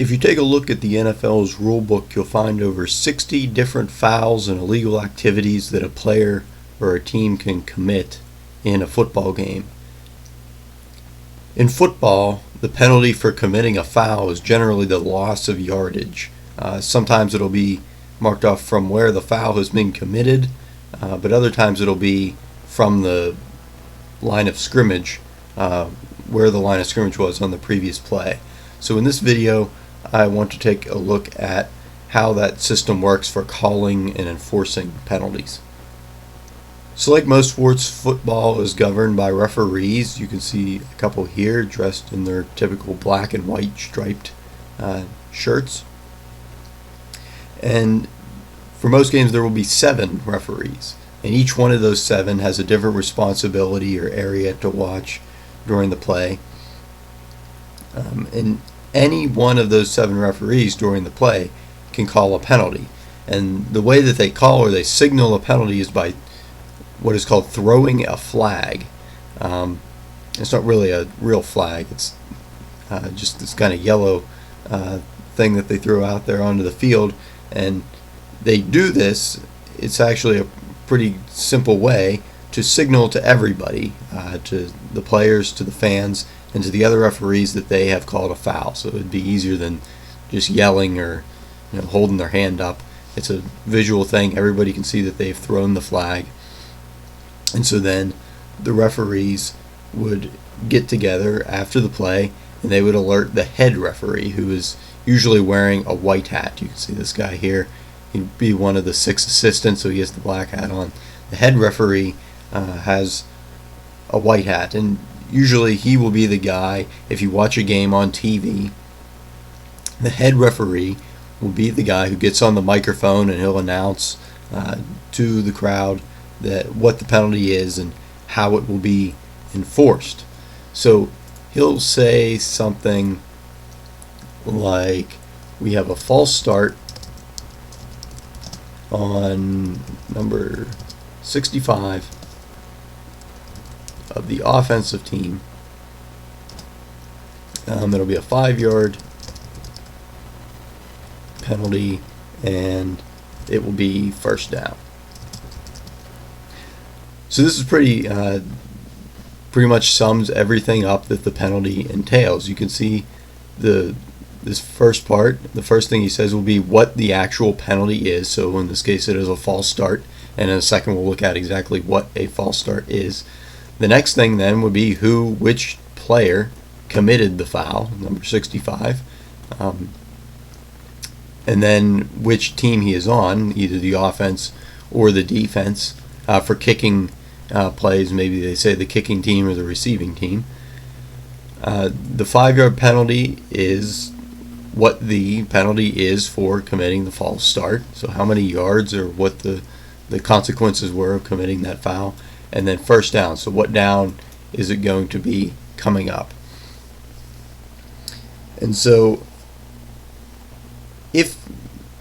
If you take a look at the NFL's rule book, you'll find over 60 different fouls and illegal activities that a player or a team can commit in a football game. In football, the penalty for committing a foul is generally the loss of yardage. Sometimes it'll be marked off from where the foul has been committed, but other times it'll be from the line of scrimmage, where the line of scrimmage was on the previous play. So in this video, I want to take a look at how that system works for calling and enforcing penalties. So like most sports, football is governed by referees. You can see a couple here dressed in their typical black and white striped shirts. And for most games there will be 7 referees, and each one of those 7 has a different responsibility or area to watch during the play. And any one of those 7 referees during the play can call a penalty. And the way that they call or they signal a penalty is by what is called throwing a flag. It's not really a real flag. It's just this kind of yellow thing that they throw out there onto the field. And they do this, it's actually a pretty simple way to signal to everybody, to the players, to the fans, and to the other referees that they have called a foul. So it would be easier than just yelling or holding their hand up. It's a visual thing. Everybody can see that they've thrown the flag. And so then the referees would get together after the play and they would alert the head referee, who is usually wearing a white hat. You can see this guy here. He'd be one of the 6 assistants, so he has the black hat on. The head referee has a white hat, and usually he will be the guy. If you watch a game on TV, the head referee will be the guy who gets on the microphone and he'll announce to the crowd that what the penalty is and how it will be enforced. So he'll say something like, we have a false start on number 65 of the offensive team. It'll be a 5-yard penalty and it will be first down. So this is pretty much sums everything up that the penalty entails. You can see this first part, the first thing he says will be what the actual penalty is. So in this case it is a false start, and in a second we'll look at exactly what a false start is. The next thing then would be which player committed the foul, number 65, and then which team he is on, either the offense or the defense. For kicking plays, maybe they say the kicking team or the receiving team. The 5-yard penalty is what the penalty is for committing the false start, so how many yards or what the consequences were of committing that foul. And then first down, so what down is it going to be coming up. And so if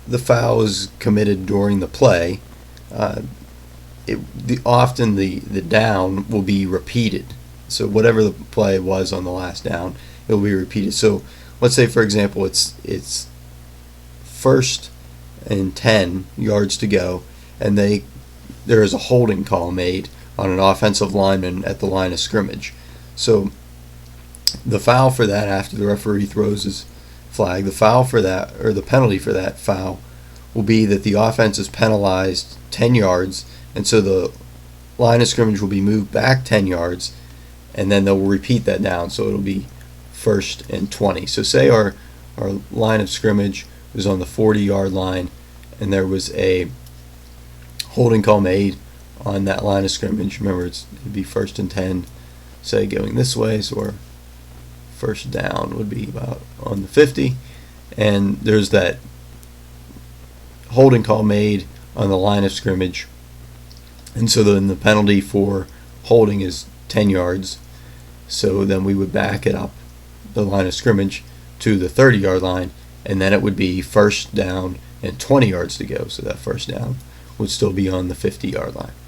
the foul is committed during the play, often the down will be repeated. So whatever the play was on the last down, it will be repeated. So let's say, for example, it's 1st and 10 yards to go, and there is a holding call made on an offensive lineman at the line of scrimmage. So the foul for that, after the referee throws his flag, the foul for that, or the penalty for that foul, will be that the offense is penalized 10 yards, and so the line of scrimmage will be moved back 10 yards, and then they'll repeat that down, so it'll be 1st and 20. So say our line of scrimmage was on the 40-yard line, and there was a holding call made on that line of scrimmage. Remember, it'd be 1st and 10, say, going this way, so our first down would be about on the 50, and there's that holding call made on the line of scrimmage, and so then the penalty for holding is 10 yards. So then we would back it up the line of scrimmage to the 30-yard line, and then it would be first down and 20 yards to go. So that first down would still be on the 50-yard line.